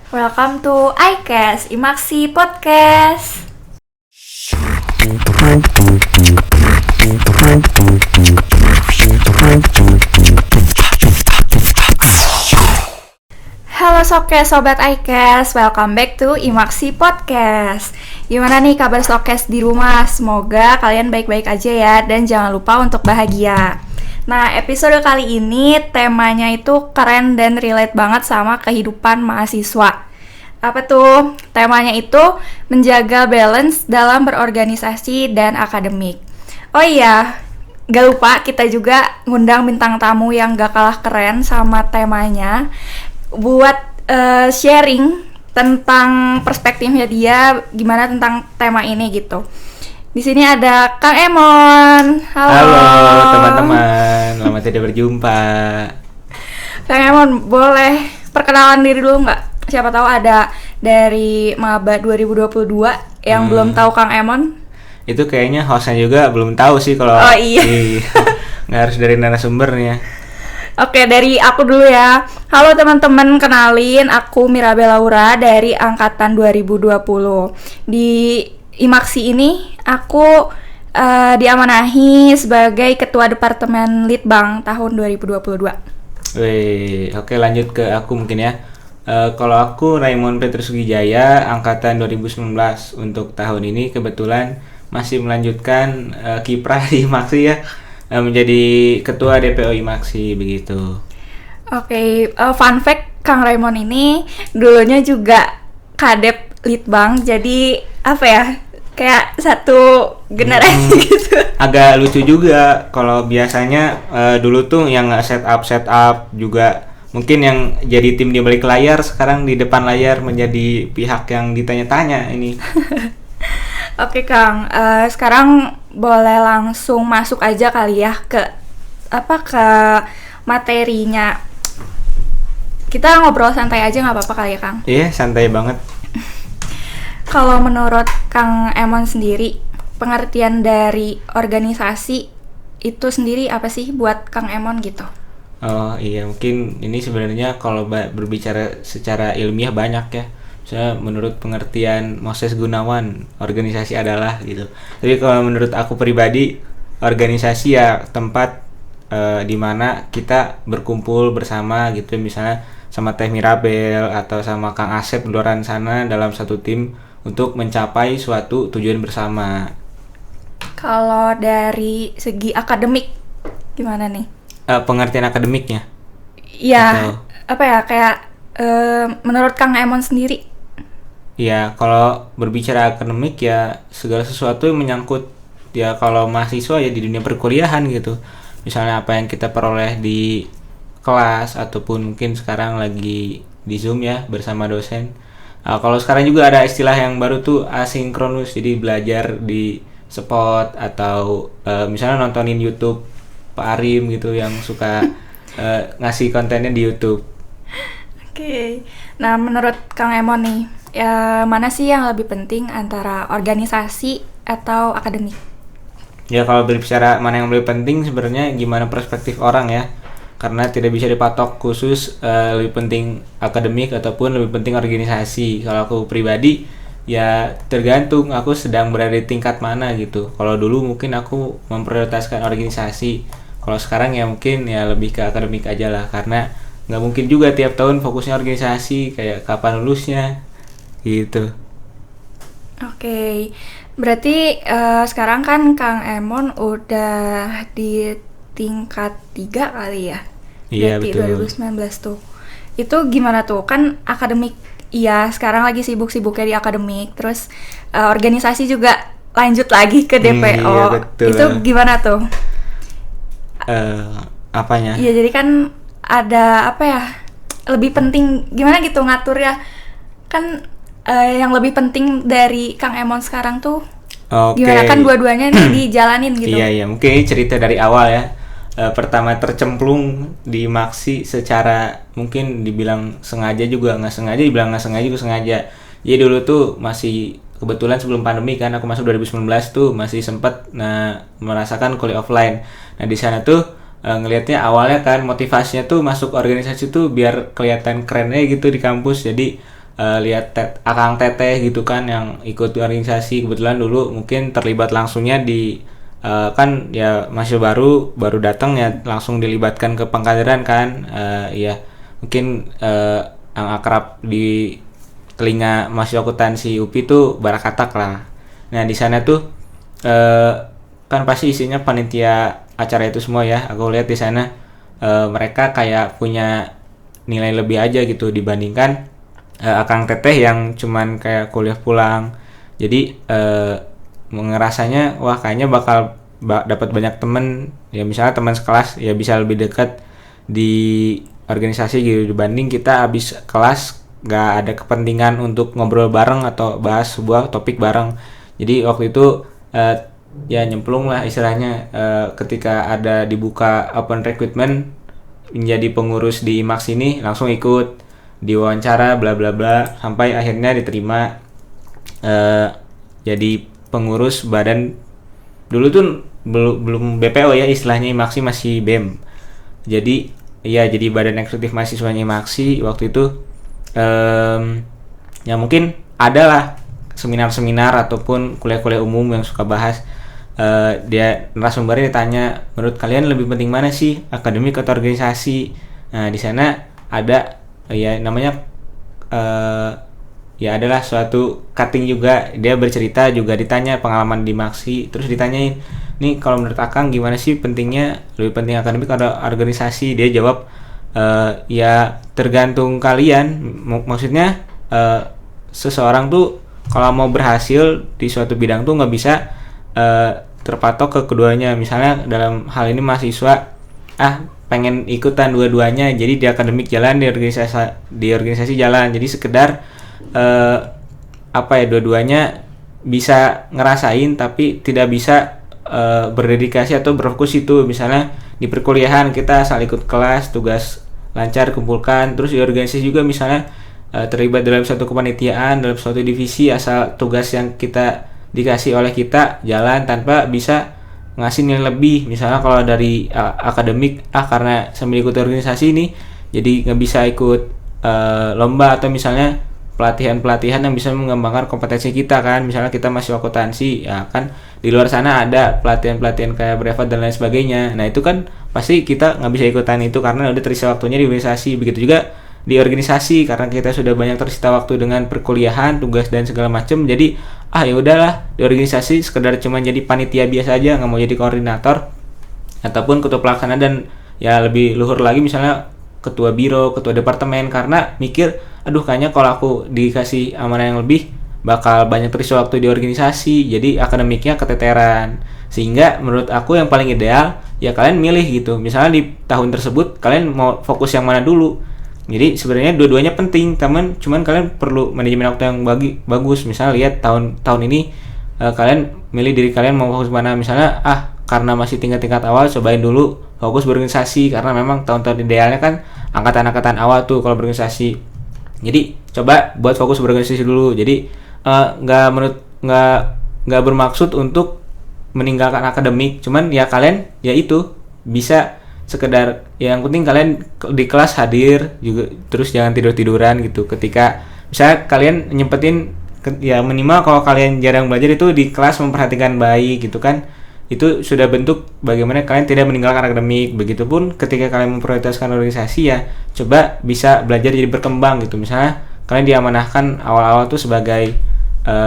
Welcome to iCast, Imaksi Podcast. Halo Sobat iCast, welcome back to Imaksi Podcast. Gimana nih kabar Sokes di rumah? Semoga kalian baik-baik aja ya, dan jangan lupa untuk bahagia. Nah, episode kali ini temanya itu keren dan relate banget sama kehidupan mahasiswa. Apa tuh? Temanya itu menjaga balance dalam berorganisasi dan akademik. Oh iya, gak lupa kita juga ngundang bintang tamu yang gak kalah keren sama temanya buat sharing tentang perspektifnya dia gimana tentang tema ini gitu. Di sini ada Kang Emon. Halo teman-teman, lama tidak berjumpa. Kang Emon, boleh perkenalan diri dulu nggak? Siapa tahu ada dari maba 2022 yang belum tahu Kang Emon. Itu kayaknya hostnya juga belum tahu sih kalau. Oh iya. Nggak harus dari narasumbernya. Oke, dari aku dulu ya. Halo teman-teman, kenalin aku Mirabel Laura dari angkatan 2020. Di Imaksi ini aku diamanahi sebagai Ketua Departemen Litbang tahun 2022. Wih, oke lanjut ke aku mungkin ya. Kalau aku Raymond Petrus Wijaya, angkatan 2019 untuk tahun ini kebetulan masih melanjutkan kiprah di Imaksi ya, menjadi Ketua DPO Imaksi begitu. Oke, fun fact Kang Raymond ini dulunya juga Kadep Litbang, jadi apa ya? Kayak satu generasi gitu. Agak lucu juga kalau biasanya dulu tuh yang setup juga mungkin yang jadi tim di balik layar sekarang di depan layar menjadi pihak yang ditanya-tanya ini. Oke Kang, sekarang boleh langsung masuk aja kali ya ke materinya. Kita ngobrol santai aja nggak apa-apa kali ya Kang? Iya, santai banget. Kalau menurut Kang Emon sendiri, pengertian dari organisasi itu sendiri apa sih buat Kang Emon gitu? Oh iya, mungkin ini sebenarnya kalau berbicara secara ilmiah banyak ya. Misalnya menurut pengertian Moses Gunawan, organisasi adalah gitu. Tapi kalau menurut aku pribadi, organisasi ya tempat di mana kita berkumpul bersama gitu, misalnya sama Teh Mirabel atau sama Kang Asep di luar sana dalam satu tim untuk mencapai suatu tujuan bersama. Kalau dari segi akademik gimana nih? Pengertian akademiknya? Iya, apa ya kayak menurut Kang Emon sendiri? Ya, kalau berbicara akademik ya segala sesuatu yang menyangkut ya kalau mahasiswa ya di dunia perkuliahan gitu. Misalnya apa yang kita peroleh di kelas ataupun mungkin sekarang lagi di Zoom ya bersama dosen. Kalau sekarang juga ada istilah yang baru tuh asinkronus, jadi belajar di spot atau misalnya nontonin YouTube Pak Arim gitu yang suka ngasih kontennya di YouTube. Oke. Nah, menurut Kang Emon nih, ya mana sih yang lebih penting antara organisasi atau akademik? Ya kalau berbicara mana yang lebih penting sebenarnya gimana perspektif orang ya. Karena tidak bisa dipatok khusus lebih penting akademik ataupun lebih penting organisasi. Kalau aku pribadi ya tergantung aku sedang berada di tingkat mana gitu. Kalau dulu mungkin aku memprioritaskan organisasi. Kalau sekarang ya mungkin ya lebih ke akademik aja lah, karena nggak mungkin juga tiap tahun fokusnya organisasi, kayak kapan lulusnya gitu. Oke. Berarti sekarang kan Kang Emon udah di tingkat 3 kali ya? Iya betul. 2019 tuh. Itu gimana tuh? Kan akademik, iya sekarang lagi sibuk-sibuknya di akademik. Terus organisasi juga lanjut lagi ke DPO. Iya, betul. Itu gimana tuh? Apanya? Iya jadi kan ada apa ya? Lebih penting gimana gitu ngatur ya? Kan yang lebih penting dari Kang Emon sekarang tuh gimana, kan dua-duanya nih dijalanin gitu. Iya, mungkin ini cerita dari awal ya. Pertama tercemplung di Maksi secara mungkin dibilang sengaja juga nggak sengaja, dibilang nggak sengaja juga sengaja. Jadi dulu tuh masih kebetulan sebelum pandemi kan, aku masuk 2019 tuh masih sempat merasakan kuliah offline. Nah di sana tuh ngelihatnya awalnya kan motivasinya tuh masuk organisasi tuh biar kelihatan kerennya gitu di kampus. Jadi lihat akang teteh gitu kan yang ikut organisasi, kebetulan dulu mungkin terlibat langsungnya di kan ya masih baru datang ya langsung dilibatkan ke pengkaderan kan. Ya mungkin yang akrab di telinga mahasiswa akuntansi UPI tuh Barakatak lah. Nah di sana tuh kan pasti isinya panitia acara itu semua ya. Aku lihat di sana mereka kayak punya nilai lebih aja gitu dibandingkan akang teteh yang cuman kayak kuliah pulang. Jadi ngerasanya wah kayaknya bakal dapat banyak temen ya, misalnya teman sekelas ya bisa lebih dekat di organisasi gitu dibanding kita habis kelas gak ada kepentingan untuk ngobrol bareng atau bahas sebuah topik bareng. Jadi waktu itu ya nyemplung lah istilahnya ketika ada dibuka open recruitment menjadi pengurus di IMAX ini, langsung ikut diwawancara bla bla bla sampai akhirnya diterima jadi pengurus badan. Dulu tuh belum BPO ya istilahnya, IMAXI masih BEM. Jadi ya jadi badan eksekutif mahasiswanya IMAXI waktu itu. Ya mungkin adalah seminar-seminar ataupun kuliah-kuliah umum yang suka bahas. Dia narasumbernya ditanya, menurut kalian lebih penting mana sih, akademik atau organisasi? Nah di sana ada ya namanya ya adalah suatu cutting juga, dia bercerita juga ditanya pengalaman di Maxi, terus ditanyain nih kalau menurut Akang gimana sih pentingnya, lebih penting akademik atau organisasi? Dia jawab ya tergantung kalian. Maksudnya seseorang tuh kalau mau berhasil di suatu bidang tuh nggak bisa terpatok ke keduanya. Misalnya dalam hal ini mahasiswa pengen ikutan dua-duanya, jadi di akademik jalan, di organisasi jalan, jadi sekedar dua-duanya bisa ngerasain tapi tidak bisa berdedikasi atau berfokus itu. Misalnya di perkuliahan kita asal ikut kelas, tugas lancar kumpulkan, terus di organisasi juga misalnya terlibat dalam suatu kepanitiaan, dalam suatu divisi, asal tugas yang kita dikasih oleh kita jalan tanpa bisa ngasih nilai lebih. Misalnya kalau dari akademik karena sambil ikut organisasi ini jadi nggak bisa ikut lomba atau misalnya pelatihan-pelatihan yang bisa mengembangkan kompetensi kita kan. Misalnya kita masih akuntansi ya kan, di luar sana ada pelatihan-pelatihan kayak brevet dan lain sebagainya. Nah itu kan pasti kita nggak bisa ikutan itu karena udah tersisa waktunya di organisasi. Begitu juga di organisasi, karena kita sudah banyak tersita waktu dengan perkuliahan, tugas dan segala macam. Jadi ya udahlah, di organisasi sekedar cuma jadi panitia biasa aja, nggak mau jadi koordinator ataupun ketua pelaksana, dan ya lebih luhur lagi misalnya ketua biro, ketua departemen, karena mikir aduh kayaknya kalau aku dikasih amanah yang lebih bakal banyak tersisa waktu di organisasi, jadi akademiknya keteteran. Sehingga menurut aku yang paling ideal ya kalian milih gitu, misalnya di tahun tersebut kalian mau fokus yang mana dulu. Jadi sebenarnya dua-duanya penting teman, cuman kalian perlu manajemen waktu yang bagus. Misalnya lihat tahun ini kalian milih diri kalian mau fokus mana. Misalnya karena masih tingkat awal, cobain dulu fokus berorganisasi, karena memang tahun-tahun idealnya kan angkatan-angkatan awal tuh kalau berorganisasi. Jadi coba buat fokus berorganisasi dulu. Jadi nggak bermaksud untuk meninggalkan akademik, cuman ya kalian ya itu bisa sekedar yang penting kalian di kelas hadir juga, terus jangan tiduran gitu. Ketika misalnya kalian nyempetin ya minimal kalau kalian jarang belajar itu di kelas memperhatikan baik gitu kan, itu sudah bentuk bagaimana kalian tidak meninggalkan akademik. Begitupun ketika kalian memprioritaskan organisasi ya coba bisa belajar jadi berkembang gitu. Misalnya kalian diamanahkan awal-awal tuh sebagai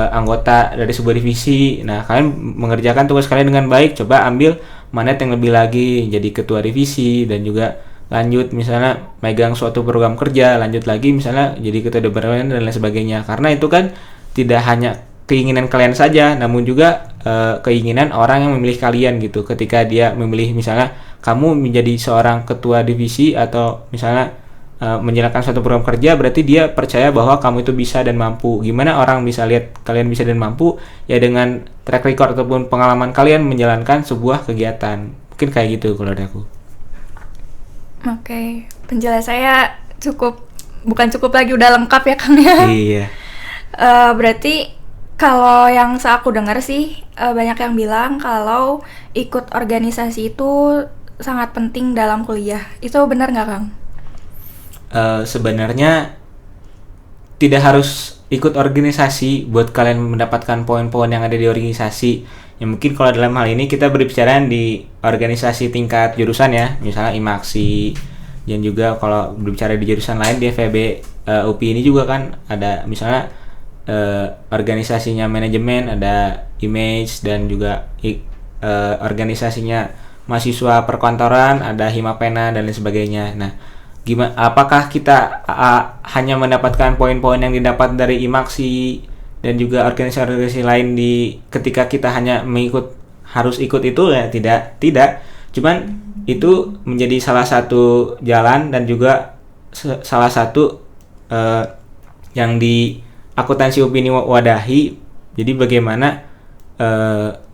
anggota dari sebuah divisi, nah kalian mengerjakan tugas kalian dengan baik, coba ambil mandat yang lebih lagi jadi ketua divisi, dan juga lanjut misalnya megang suatu program kerja, lanjut lagi misalnya jadi ketua departemen dan lain sebagainya. Karena itu kan tidak hanya keinginan kalian saja, namun juga keinginan orang yang memilih kalian gitu. Ketika dia memilih misalnya kamu menjadi seorang ketua divisi atau misalnya menjalankan suatu program kerja, berarti dia percaya bahwa kamu itu bisa dan mampu. Gimana orang bisa lihat kalian bisa dan mampu? Ya dengan track record ataupun pengalaman kalian menjalankan sebuah kegiatan. Mungkin kayak gitu kalau dari aku. Oke, penjelasan saya bukan cukup lagi, udah lengkap ya Kang ya. Iya. Berarti kalau yang aku dengar sih banyak yang bilang kalau ikut organisasi itu sangat penting dalam kuliah. Itu benar nggak, Kang? Sebenarnya tidak harus ikut organisasi buat kalian mendapatkan poin-poin yang ada di organisasi. Ya mungkin kalau dalam hal ini kita berbicara di organisasi tingkat jurusan ya, misalnya IMAKSI, dan juga kalau berbicara di jurusan lain di FEB UPI ini juga kan ada misalnya organisasinya manajemen, ada image, dan juga organisasinya mahasiswa perkantoran, ada Himapena dan lain sebagainya. Nah, gimana? Apakah kita hanya mendapatkan poin-poin yang didapat dari IMAKSI dan juga organisasi-organisasi lain ketika kita hanya harus ikut itu? Ya tidak. Cuman itu menjadi salah satu jalan dan juga salah satu yang di akuntansi UPI ini wadahi. Jadi bagaimana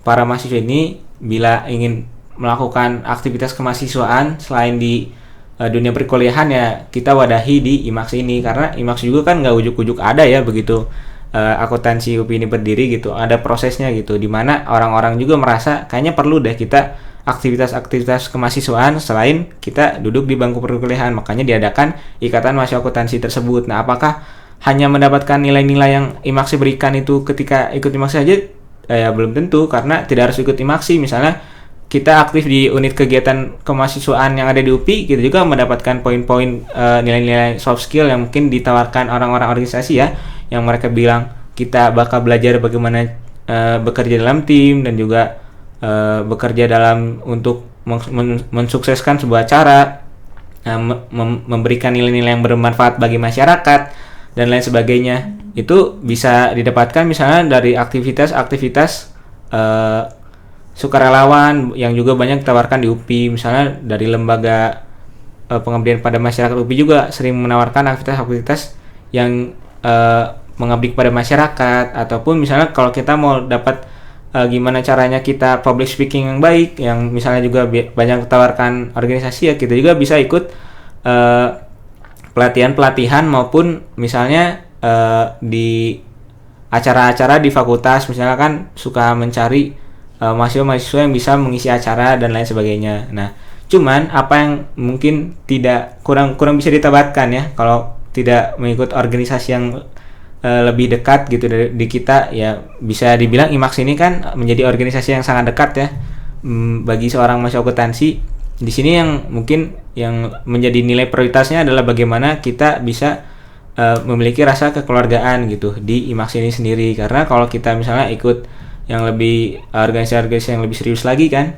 para mahasiswa ini bila ingin melakukan aktivitas kemahasiswaan selain di dunia perkuliahan, ya kita wadahi di IMAKSI ini, karena IMAKSI juga kan nggak ujuk-ujuk ada ya begitu akuntansi UPI ini berdiri gitu, ada prosesnya gitu, dimana orang-orang juga merasa kayaknya perlu deh kita aktivitas-aktivitas kemahasiswaan selain kita duduk di bangku perkuliahan, makanya diadakan ikatan mahasiswa akuntansi tersebut. Nah, apakah hanya mendapatkan nilai-nilai yang IMAKSI berikan itu ketika ikut IMAKSI aja? Ya belum tentu, karena tidak harus ikut IMAKSI. Misalnya kita aktif di unit kegiatan kemahasiswaan yang ada di UPI, kita juga mendapatkan poin-poin nilai-nilai soft skill yang mungkin ditawarkan orang-orang organisasi ya, yang mereka bilang kita bakal belajar bagaimana bekerja dalam tim dan juga bekerja untuk mensukseskan sebuah acara, memberikan nilai-nilai yang bermanfaat bagi masyarakat dan lain sebagainya. Itu bisa didapatkan misalnya dari aktivitas-aktivitas sukarelawan yang juga banyak ditawarkan di UPI, misalnya dari lembaga pengabdian pada masyarakat UPI juga sering menawarkan aktivitas-aktivitas yang mengabdi kepada masyarakat, ataupun misalnya kalau kita mau dapat gimana caranya kita public speaking yang baik, yang misalnya juga banyak ditawarkan organisasi, ya kita juga bisa ikut pelatihan-pelatihan maupun misalnya di acara-acara di fakultas, misalnya kan suka mencari mahasiswa-mahasiswa yang bisa mengisi acara dan lain sebagainya. Nah, cuman apa yang mungkin kurang bisa ditabatkan ya kalau tidak mengikut organisasi yang lebih dekat gitu di kita, ya bisa dibilang IMAKSI ini kan menjadi organisasi yang sangat dekat ya bagi seorang mahasiswa akuntansi. Di sini yang mungkin yang menjadi nilai prioritasnya adalah bagaimana kita bisa memiliki rasa kekeluargaan gitu di IMAKSI ini sendiri, karena kalau kita misalnya ikut yang lebih organisasi-organisasi yang lebih serius lagi kan,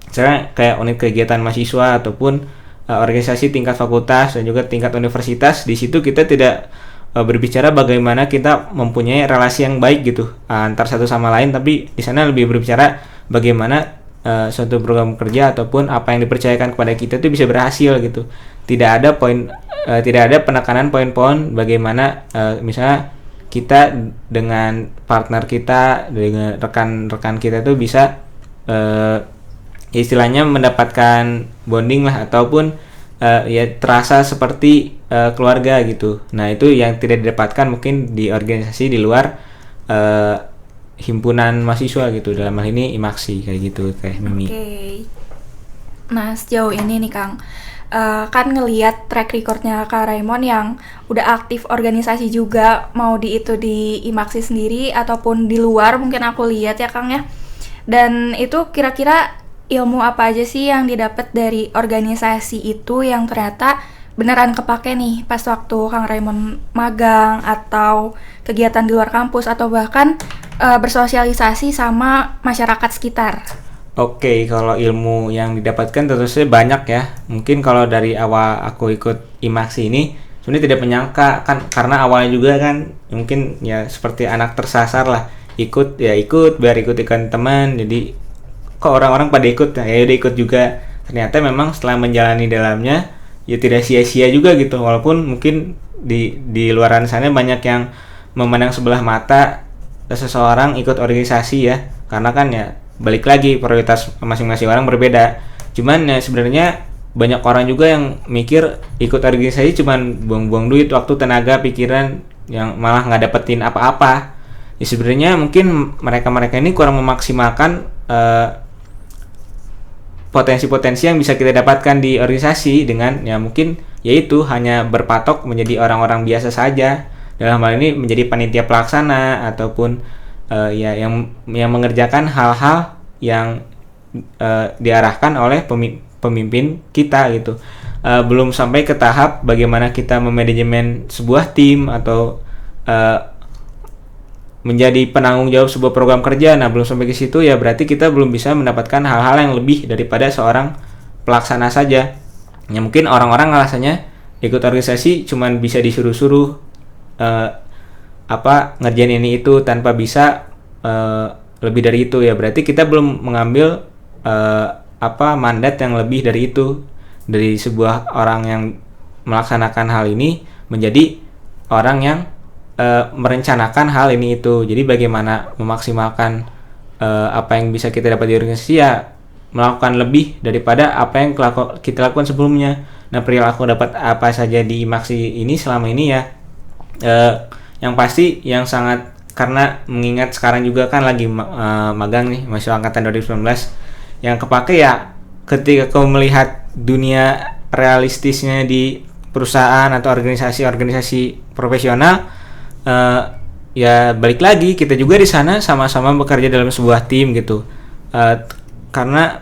misalnya kayak unit kegiatan mahasiswa ataupun organisasi tingkat fakultas dan juga tingkat universitas, di situ kita tidak berbicara bagaimana kita mempunyai relasi yang baik gitu antar satu sama lain, tapi di sana lebih berbicara bagaimana suatu program kerja ataupun apa yang dipercayakan kepada kita itu bisa berhasil gitu. Tidak ada penekanan poin-poin bagaimana misalnya kita dengan partner kita, dengan rekan-rekan kita itu bisa istilahnya mendapatkan bonding lah, ataupun ya terasa seperti keluarga gitu. Nah, itu yang tidak didapatkan mungkin di organisasi di luar himpunan mahasiswa gitu, dalam hal ini IMAKSI kayak gitu, kayak Mimi. Oke. Nah, sejauh ini nih Kang, kan ngelihat track recordnya Kak Raymond yang udah aktif organisasi juga, mau di IMAKSI sendiri ataupun di luar, mungkin aku lihat ya Kang ya. Dan itu kira-kira ilmu apa aja sih yang didapat dari organisasi itu yang ternyata beneran kepake nih pas waktu Kang Raymond magang atau kegiatan di luar kampus, atau bahkan bersosialisasi sama masyarakat sekitar? Oke, kalau ilmu yang didapatkan tentu saja banyak ya. Mungkin kalau dari awal aku ikut IMAKSI ini sebenarnya tidak menyangka kan, karena awalnya juga kan mungkin ya seperti anak tersasar lah, ikut biar ikut-ikutan teman, jadi kok orang-orang pada ikut, ya udah ikut juga. Ternyata memang setelah menjalani dalamnya ya tidak sia-sia juga gitu, walaupun mungkin di luaran sana banyak yang memandang sebelah mata seseorang ikut organisasi ya, karena kan ya balik lagi prioritas masing-masing orang berbeda. Cuman ya sebenarnya banyak orang juga yang mikir ikut organisasi cuman buang-buang duit, waktu, tenaga, pikiran, yang malah nggak dapetin apa-apa. Ya sebenarnya mungkin mereka ini kurang memaksimalkan potensi-potensi yang bisa kita dapatkan di organisasi dengan ya mungkin yaitu hanya berpatok menjadi orang-orang biasa saja, dalam hal ini menjadi panitia pelaksana ataupun ya yang mengerjakan hal-hal yang diarahkan oleh pemimpin kita gitu. Belum sampai ke tahap bagaimana kita memanajemen sebuah tim atau menjadi penanggung jawab sebuah program kerja. Nah, belum sampai ke situ ya berarti kita belum bisa mendapatkan hal-hal yang lebih daripada seorang pelaksana saja. Ya mungkin orang-orang rasanya ikut organisasi cuman bisa disuruh-suruh ngerjain ini itu tanpa bisa lebih dari itu. Ya berarti kita belum mengambil mandat yang lebih dari itu, dari sebuah orang yang melaksanakan hal ini menjadi orang yang merencanakan hal ini itu. Jadi bagaimana memaksimalkan apa yang bisa kita dapat di organisasi, ya melakukan lebih daripada apa yang kita lakukan sebelumnya. Nah, perilaku dapat apa saja di IMAKSI ini selama ini ya yang pasti yang sangat, karena mengingat sekarang juga kan lagi magang nih mahasiswa angkatan 2019, yang kepake ya ketika kau melihat dunia realistisnya di perusahaan atau organisasi profesional, ya balik lagi kita juga di sana sama-sama bekerja dalam sebuah tim gitu. Karena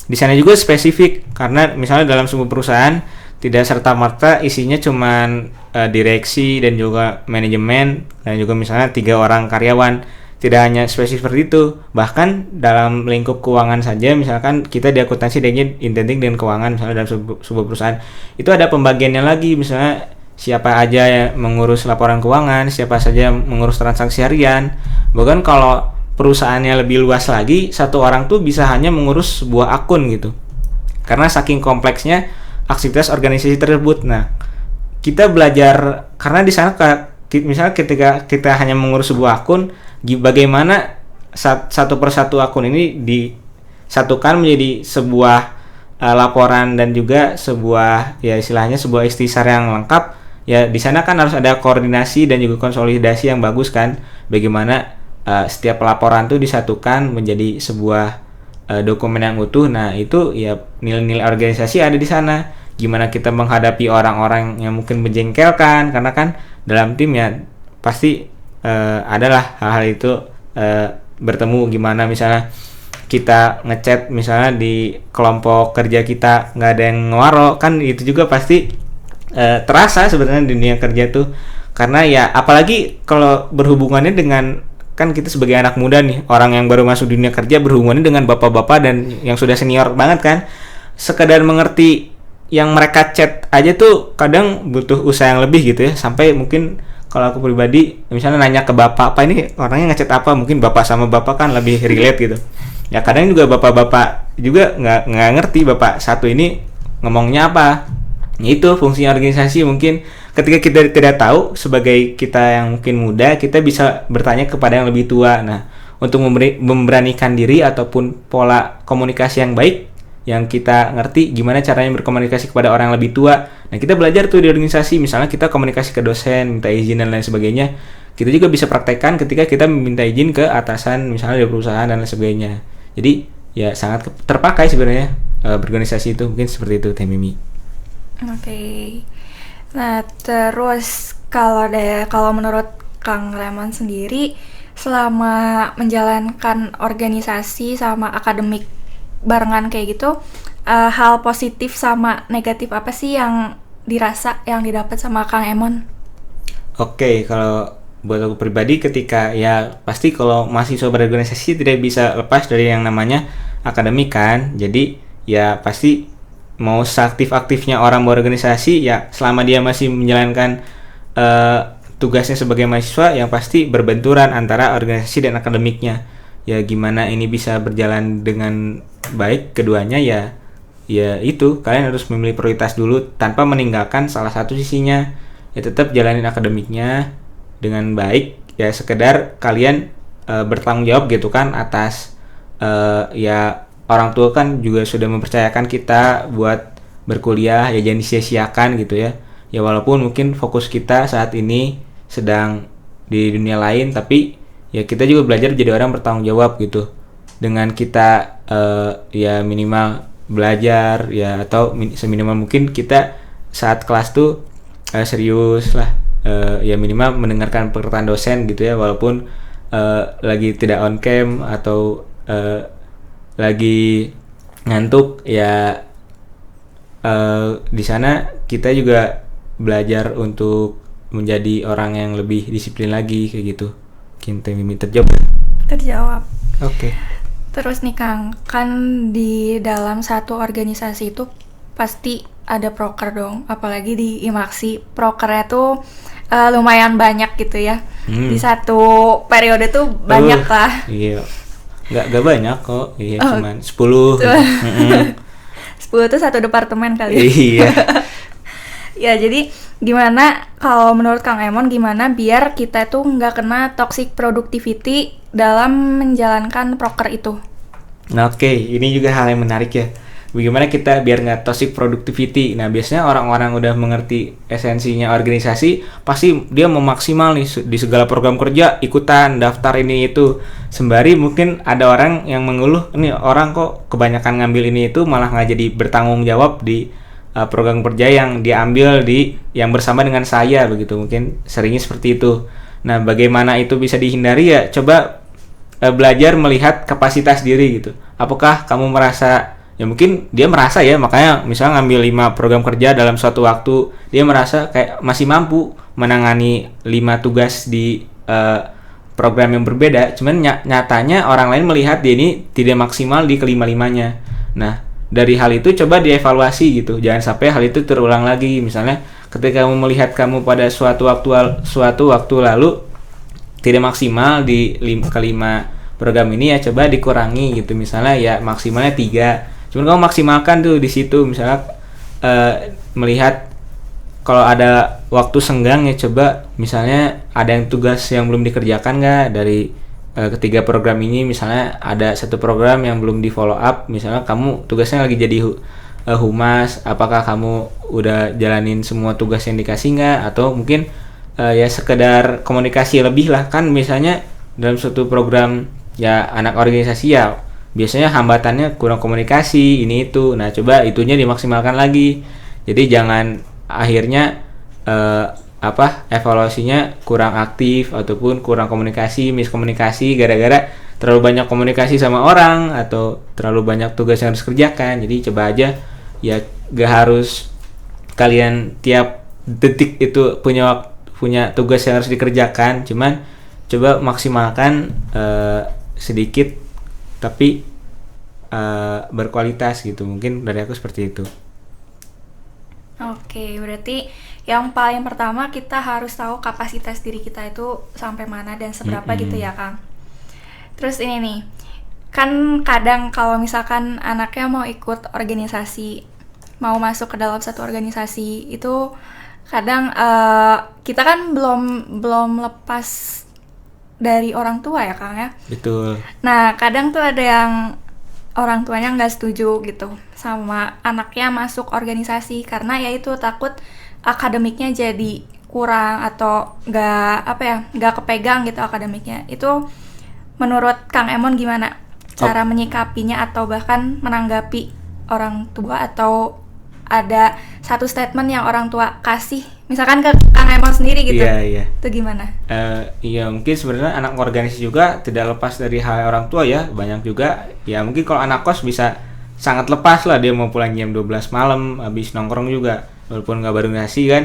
di sana juga spesifik, karena misalnya dalam sebuah perusahaan tidak serta-merta isinya cuman direksi dan juga manajemen dan juga misalnya 3 orang karyawan. Tidak hanya spesifik seperti itu, bahkan dalam lingkup keuangan saja, misalkan kita di akuntansi dan identik dengan keuangan, misalnya dalam sebuah perusahaan itu ada pembagiannya lagi, misalnya siapa aja yang mengurus laporan keuangan, siapa saja mengurus transaksi harian. Bahkan kalau perusahaannya lebih luas lagi, satu orang tuh bisa hanya mengurus sebuah akun gitu, karena saking kompleksnya aktivitas organisasi tersebut. Nah, kita belajar karena di sana misalnya ketika kita hanya mengurus sebuah akun, bagaimana satu persatu akun ini disatukan menjadi sebuah laporan dan juga sebuah ya istilahnya sebuah ikhtisar yang lengkap. Ya di sana kan harus ada koordinasi dan juga konsolidasi yang bagus kan, bagaimana setiap laporan tuh disatukan menjadi sebuah dokumen yang utuh. Nah, itu ya nilai-nilai organisasi ada di sana. Gimana kita menghadapi orang-orang yang mungkin menjengkelkan, karena kan dalam tim ya pasti adalah hal-hal itu bertemu. Gimana misalnya kita ngechat misalnya di kelompok kerja kita nggak ada yang ngewaro, kan itu juga pasti terasa sebenarnya di dunia kerja tuh. Karena ya apalagi kalau berhubungannya dengan, kan kita sebagai anak muda nih, orang yang baru masuk dunia kerja berhubungannya dengan bapak-bapak dan yang sudah senior banget kan, sekedar mengerti yang mereka chat aja tuh kadang butuh usaha yang lebih gitu ya. Sampai mungkin kalau aku pribadi misalnya nanya ke bapak, apa ini orangnya ngechat apa, mungkin bapak sama bapak kan lebih relate gitu ya. Kadang juga bapak-bapak juga nggak ngerti bapak satu ini ngomongnya apa. Itu fungsinya organisasi. Mungkin ketika kita tidak tahu, sebagai kita yang mungkin muda, kita bisa bertanya kepada yang lebih tua. Nah, untuk memberanikan diri ataupun pola komunikasi yang baik yang kita ngerti gimana caranya berkomunikasi kepada orang yang lebih tua. Nah, kita belajar tuh di organisasi, misalnya kita komunikasi ke dosen, minta izin dan lain sebagainya. Kita juga bisa praktekkan ketika kita meminta izin ke atasan misalnya di perusahaan dan lain sebagainya. Jadi ya sangat terpakai sebenarnya berorganisasi itu. Mungkin seperti itu, Teh Mimi. Oke. Nah, terus kalau menurut Kang Raymond sendiri, selama menjalankan organisasi sama akademik barengan kayak gitu, hal positif sama negatif apa sih yang didapat sama Kang Emon? Oke, kalau buat aku pribadi, ketika ya pasti kalau mahasiswa berorganisasi tidak bisa lepas dari yang namanya akademik kan. Jadi ya pasti mau seaktif-aktifnya orang berorganisasi, ya selama dia masih menjalankan tugasnya sebagai mahasiswa, yang pasti berbenturan antara organisasi dan akademiknya. Ya gimana ini bisa berjalan dengan baik keduanya, ya itu kalian harus memilih prioritas dulu tanpa meninggalkan salah satu sisinya. Ya tetap jalanin akademiknya dengan baik, ya sekedar kalian bertanggung jawab gitu kan atas ya orang tua kan juga sudah mempercayakan kita buat berkuliah, ya jangan disia-siakan gitu ya. Ya walaupun mungkin fokus kita saat ini sedang di dunia lain, tapi ya kita juga belajar jadi orang bertanggung jawab gitu. dengan kita ya minimal belajar ya, atau seminimal mungkin kita saat kelas tuh serius lah, ya minimal mendengarkan perkataan dosen gitu ya, walaupun lagi tidak on cam atau lagi ngantuk ya, di sana kita juga belajar untuk menjadi orang yang lebih disiplin lagi kayak gitu. Mungkin Mimi terjawab. Terjawab. Oke. Terus nih Kang, kan di dalam satu organisasi itu pasti ada proker dong, apalagi di IMAKSI prokernya tuh lumayan banyak gitu ya. Di satu periode tuh banyak lah. Iya. Nggak banyak kok. Iya, cuman 10. 10 tuh satu departemen kali ya. Iya. Ya, jadi gimana kalau menurut Kang Emon, gimana biar kita tuh nggak kena toxic productivity dalam menjalankan proker itu? Nah, oke, ini juga hal yang menarik ya. Bagaimana kita biar nggak toxic productivity? Nah, biasanya orang-orang udah mengerti esensinya organisasi, pasti dia mau maksimal nih di segala program kerja, ikutan, daftar ini itu. Sembari mungkin ada orang yang mengeluh, ini orang kok kebanyakan ngambil ini itu malah nggak jadi bertanggung jawab di program kerja yang diambil yang bersama dengan saya begitu. Mungkin seringnya seperti itu. Nah, bagaimana itu bisa dihindari ya? Coba belajar melihat kapasitas diri gitu. Apakah kamu merasa, ya mungkin dia merasa ya, makanya misalnya ngambil 5 program kerja dalam suatu waktu, dia merasa kayak masih mampu menangani 5 tugas di program yang berbeda. Cuman nyatanya orang lain melihat dia ini tidak maksimal di kelima-limanya. Nah, dari hal itu coba dievaluasi gitu, jangan sampai hal itu terulang lagi. Misalnya ketika kamu melihat kamu pada suatu waktu lalu tidak maksimal di kelima program ini, ya coba dikurangi gitu. Misalnya ya maksimalnya 3, cuman kamu maksimalkan tuh di situ. Misalnya melihat kalau ada waktu senggang, ya coba misalnya ada yang tugas yang belum dikerjakan nggak dari ketiga program ini. Misalnya ada satu program yang belum di follow up, misalnya kamu tugasnya lagi jadi humas, apakah kamu udah jalanin semua tugas yang dikasih nggak, atau mungkin ya sekedar komunikasi lebih lah. Kan misalnya dalam suatu program ya anak organisasi ya biasanya hambatannya kurang komunikasi ini itu. Nah, coba itunya dimaksimalkan lagi. Jadi jangan akhirnya evaluasinya kurang aktif ataupun kurang komunikasi, miskomunikasi gara-gara terlalu banyak komunikasi sama orang atau terlalu banyak tugas yang harus kerjakan. Jadi coba aja ya, gak harus kalian tiap detik itu punya tugas yang harus dikerjakan, cuman coba maksimalkan sedikit tapi berkualitas gitu. Mungkin dari aku seperti itu. Oke, berarti yang paling pertama kita harus tahu kapasitas diri kita itu sampai mana dan seberapa gitu ya Kang. Terus ini nih, kan kadang kalau misalkan anaknya mau ikut organisasi, mau masuk ke dalam satu organisasi, itu kadang kita kan belum lepas dari orang tua ya Kang ya. Betul. Nah, kadang tuh ada yang orang tuanya nggak setuju gitu sama anaknya masuk organisasi karena ya itu takut akademiknya jadi kurang atau nggak kepegang gitu akademiknya. Itu menurut Kang Emon gimana cara menyikapinya atau bahkan menanggapi orang tua, atau ada satu statement yang orang tua kasih misalkan ke Kang Emon sendiri gitu? Iya. Itu gimana? Iya, mungkin sebenarnya anak organisasi juga tidak lepas dari hal orang tua ya. Banyak juga ya, mungkin kalau anak kos bisa sangat lepas lah, dia mau pulang jam 12 malam habis nongkrong juga, walaupun nggak berorganisasi kan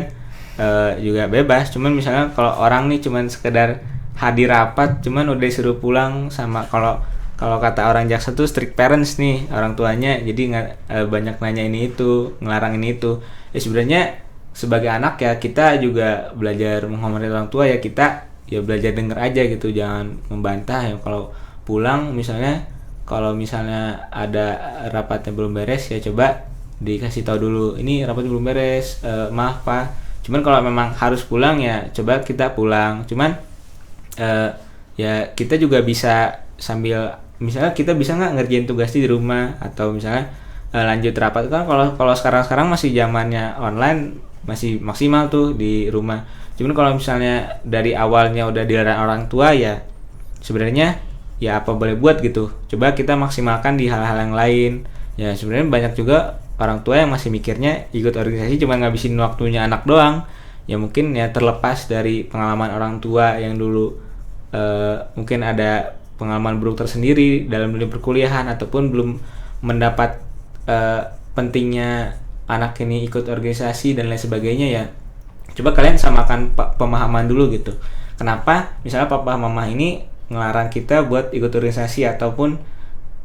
juga bebas. Cuman misalnya kalau orang nih cuman sekedar hadir rapat cuman udah disuruh pulang, sama kalau kata orang Jaksa tuh strict parents nih orang tuanya, jadi nggak banyak nanya ini itu, ngelarang ini itu. Ya sebenarnya sebagai anak ya kita juga belajar menghormati orang tua ya, kita ya belajar denger aja gitu, jangan membantah ya. Kalau pulang misalnya, kalau misalnya ada rapatnya belum beres ya coba dikasih tahu dulu, ini rapatnya belum beres, maaf Pak. Cuman kalau memang harus pulang ya coba kita pulang. Cuman ya kita juga bisa sambil, misalnya kita bisa nggak ngerjain tugasnya di rumah, atau misalnya lanjut rapat kan. Kalau sekarang masih zamannya online masih maksimal tuh di rumah. Cuman kalau misalnya dari awalnya udah dilarang orang tua ya sebenarnya ya apa boleh buat gitu. Coba kita maksimalkan di hal-hal yang lain. Ya sebenarnya banyak juga orang tua yang masih mikirnya ikut organisasi cuma ngabisin waktunya anak doang. Ya mungkin ya terlepas dari pengalaman orang tua yang dulu mungkin ada pengalaman buruk tersendiri dalam dunia perkuliahan ataupun belum mendapat pentingnya anak ini ikut organisasi dan lain sebagainya. Ya coba kalian samakan pemahaman dulu gitu. Kenapa misalnya papa mama ini ngelarang kita buat ikut organisasi, ataupun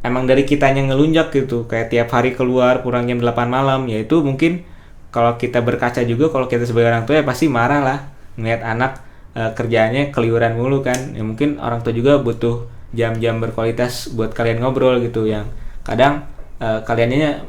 emang dari kitanya ngelunjak gitu kayak tiap hari keluar pulang jam 8 malam. Ya itu mungkin kalau kita berkaca juga, kalau kita sebagai orang tua ya pasti marah lah ngeliat anak kerjaannya keliuran mulu kan. Ya mungkin orang tua juga butuh jam-jam berkualitas buat kalian ngobrol gitu, yang kadang kaliannya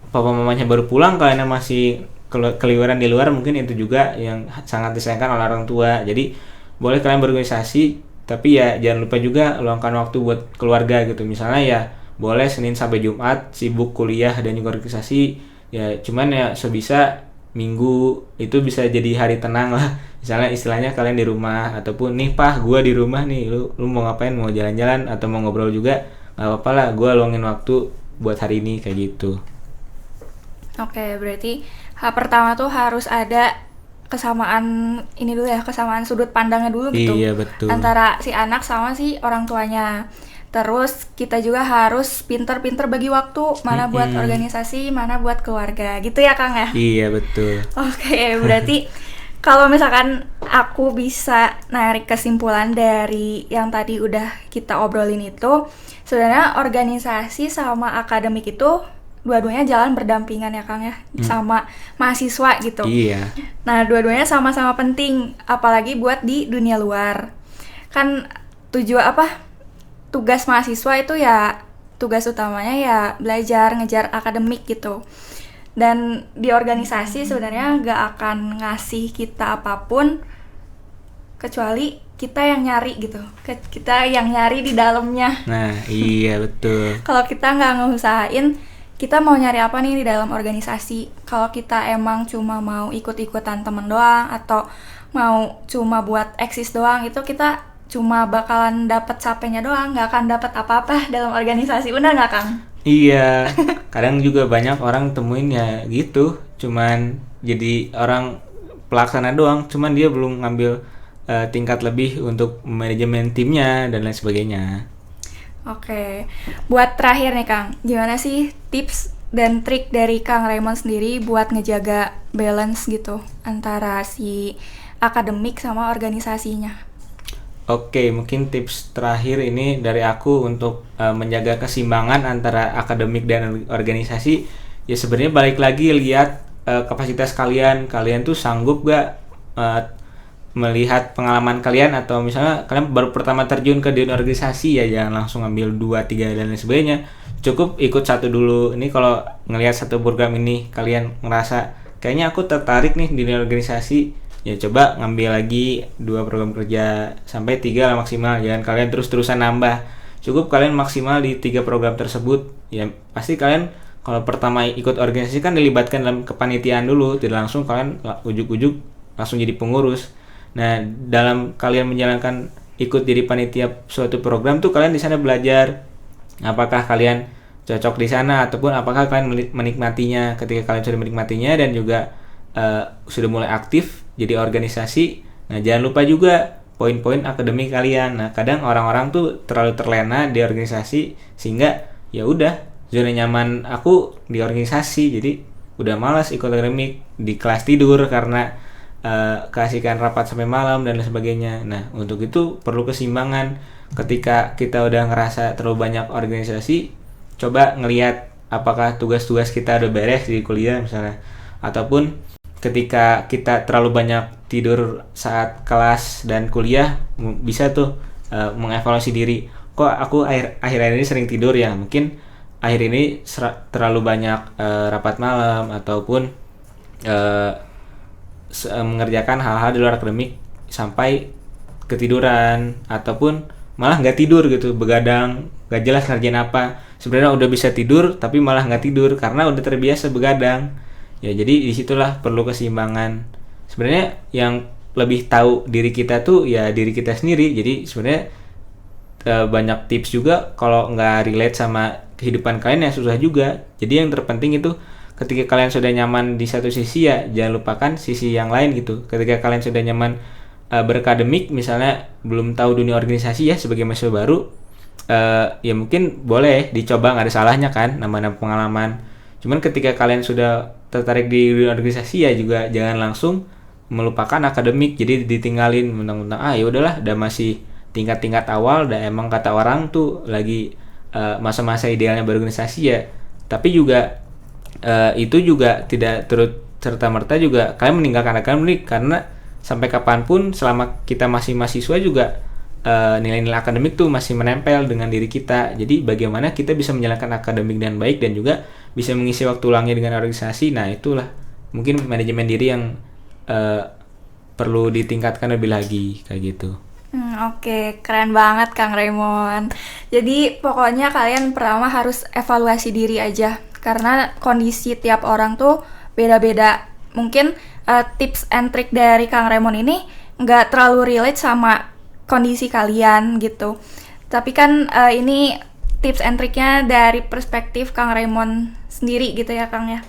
papa mamanya baru pulang, kalian masih keliuran di luar. Mungkin itu juga yang sangat disayangkan oleh orang tua. Jadi boleh kalian berorganisasi, tapi ya jangan lupa juga luangkan waktu buat keluarga gitu. Misalnya ya boleh Senin sampai Jumat sibuk kuliah dan juga organisasi, ya cuman ya sebisa Minggu itu bisa jadi hari tenang lah. Misalnya istilahnya kalian di rumah, ataupun nih pah gua di rumah nih, lu mau ngapain, mau jalan-jalan atau mau ngobrol juga nggak apa-apa lah, gua luangin waktu buat hari ini kayak gitu. Oke, berarti hal pertama tuh harus ada kesamaan ini dulu ya, kesamaan sudut pandangnya dulu gitu. Iya betul. Antara si anak sama si orang tuanya. Terus kita juga harus pinter-pinter bagi waktu, mana buat organisasi, mana buat keluarga. Gitu ya Kang ya? Iya betul. Oke, berarti kalau misalkan aku bisa narik kesimpulan dari yang tadi udah kita obrolin itu, sebenarnya organisasi sama akademik itu dua-duanya jalan berdampingan ya Kang ya, sama mahasiswa gitu. Iya. Nah, dua-duanya sama-sama penting, apalagi buat di dunia luar. Kan tugas mahasiswa itu ya, tugas utamanya ya belajar, ngejar akademik gitu. Dan di organisasi sebenarnya nggak akan ngasih kita apapun kecuali kita yang nyari gitu, kita yang nyari di dalamnya. Nah iya betul. Kalau kita nggak ngusahain, kita mau nyari apa nih di dalam organisasi. Kalau kita emang cuma mau ikut-ikutan temen doang, atau mau cuma buat eksis doang, itu kita cuma bakalan dapat capeknya doang, nggak akan dapat apa-apa dalam organisasi. Benar nggak Kang? Iya, kadang juga banyak orang temuin ya gitu, cuman jadi orang pelaksana doang, cuman dia belum ngambil tingkat lebih untuk manajemen timnya dan lain sebagainya. Oke, buat terakhir nih Kang, gimana sih tips dan trik dari Kang Raymond sendiri buat ngejaga balance gitu antara si akademik sama organisasinya? Oke, mungkin tips terakhir ini dari aku untuk menjaga keseimbangan antara akademik dan organisasi. Ya sebenarnya balik lagi lihat kapasitas kalian tuh sanggup gak melihat pengalaman kalian, atau misalnya kalian baru pertama terjun ke dunia organisasi, ya jangan langsung ambil 2, 3 dan lain sebagainya. Cukup ikut satu dulu. Ini kalau ngelihat satu program ini kalian ngerasa kayaknya aku tertarik nih di dunia organisasi, ya coba ngambil lagi 2 program kerja sampai 3 lah maksimal. Jangan kalian terus-terusan nambah. Cukup kalian maksimal di 3 program tersebut. Ya pasti kalian kalau pertama ikut organisasi kan dilibatkan dalam kepanitiaan dulu, tidak langsung kalian ujuk-ujuk langsung jadi pengurus. Nah, dalam kalian menjalankan ikut jadi panitia suatu program tuh kalian di sana belajar apakah kalian cocok di sana, ataupun apakah kalian menikmatinya. Ketika kalian sudah menikmatinya dan juga sudah mulai aktif jadi organisasi, nah jangan lupa juga poin-poin akademik kalian. Nah, kadang orang-orang tuh terlalu terlena di organisasi sehingga ya udah zona nyaman aku di organisasi, jadi udah malas ikut akademik, di kelas tidur karena keasikan rapat sampai malam dan lain sebagainya. Nah, untuk itu perlu keseimbangan. Ketika kita udah ngerasa terlalu banyak organisasi, coba ngelihat apakah tugas-tugas kita udah beres di kuliah misalnya, ataupun ketika kita terlalu banyak tidur saat kelas dan kuliah, bisa tuh mengevaluasi diri. Kok aku akhir-akhir ini sering tidur ya? Mungkin akhir ini terlalu banyak rapat malam, ataupun mengerjakan hal-hal di luar akademik sampai ketiduran, ataupun malah nggak tidur gitu, begadang, nggak jelas ngerjain apa. Sebenarnya udah bisa tidur tapi malah nggak tidur karena udah terbiasa begadang. Ya jadi disitulah perlu keseimbangan. Sebenarnya yang lebih tahu diri kita tuh ya diri kita sendiri. Jadi sebenarnya banyak tips juga kalau nggak relate sama kehidupan kalian ya susah juga. Jadi yang terpenting itu ketika kalian sudah nyaman di satu sisi ya jangan lupakan sisi yang lain gitu. Ketika kalian sudah nyaman berakademik, misalnya belum tahu dunia organisasi ya sebagai mahasiswa baru, ya mungkin boleh dicoba, nggak ada salahnya kan, nama-nama pengalaman. Cuman ketika kalian sudah tertarik di dunia organisasi ya juga jangan langsung melupakan akademik, jadi ditinggalin mentang-mentang ya udahlah udah masih tingkat-tingkat awal, dan emang kata orang tuh lagi masa-masa idealnya berorganisasi ya. Tapi juga itu juga tidak turut serta merta juga kalian meninggalkan akademik, karena sampai kapanpun selama kita masih mahasiswa juga nilai-nilai akademik tuh masih menempel dengan diri kita. Jadi bagaimana kita bisa menjalankan akademik dengan baik dan juga bisa mengisi waktu luangnya dengan organisasi. Nah itulah mungkin manajemen diri yang perlu ditingkatkan lebih lagi kayak gitu. Oke, keren banget Kang Raymond. Jadi pokoknya kalian pertama harus evaluasi diri aja, karena kondisi tiap orang tuh beda-beda. Mungkin tips and trick dari Kang Raymond ini nggak terlalu relate sama kondisi kalian gitu. Tapi kan ini tips and tricknya dari perspektif Kang Raymond sendiri gitu ya Kang ya.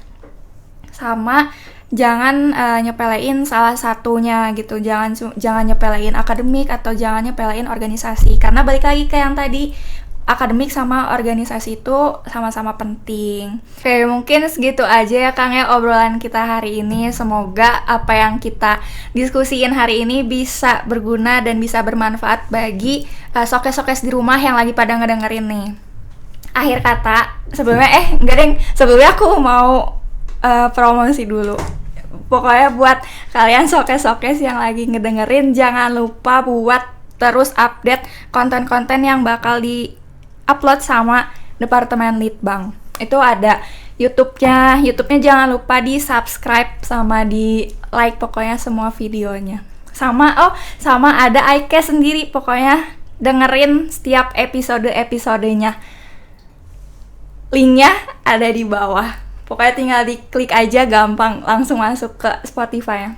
Sama jangan nyepelein salah satunya gitu. Jangan nyepelein akademik atau jangan nyepelein organisasi, karena balik lagi ke yang tadi, akademik sama organisasi itu sama-sama penting. Oke, mungkin segitu aja ya Kang ya obrolan kita hari ini. Semoga apa yang kita diskusiin hari ini bisa berguna dan bisa bermanfaat bagi sokes-sokes di rumah yang lagi pada ngedengerin nih. Akhir kata, sebelumnya aku mau promosi dulu. Pokoknya buat kalian sokes-sokes yang lagi ngedengerin, jangan lupa buat terus update konten-konten yang bakal di-upload sama Departemen Litbang. Itu ada YouTube-nya jangan lupa di-subscribe sama di-like pokoknya semua videonya. Sama ada iCast sendiri, pokoknya dengerin setiap episode-episodenya. Linknya ada di bawah. Pokoknya tinggal diklik aja, gampang langsung masuk ke Spotify.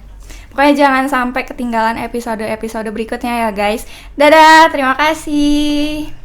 Pokoknya jangan sampai ketinggalan episode-episode berikutnya ya guys. Dadah, terima kasih.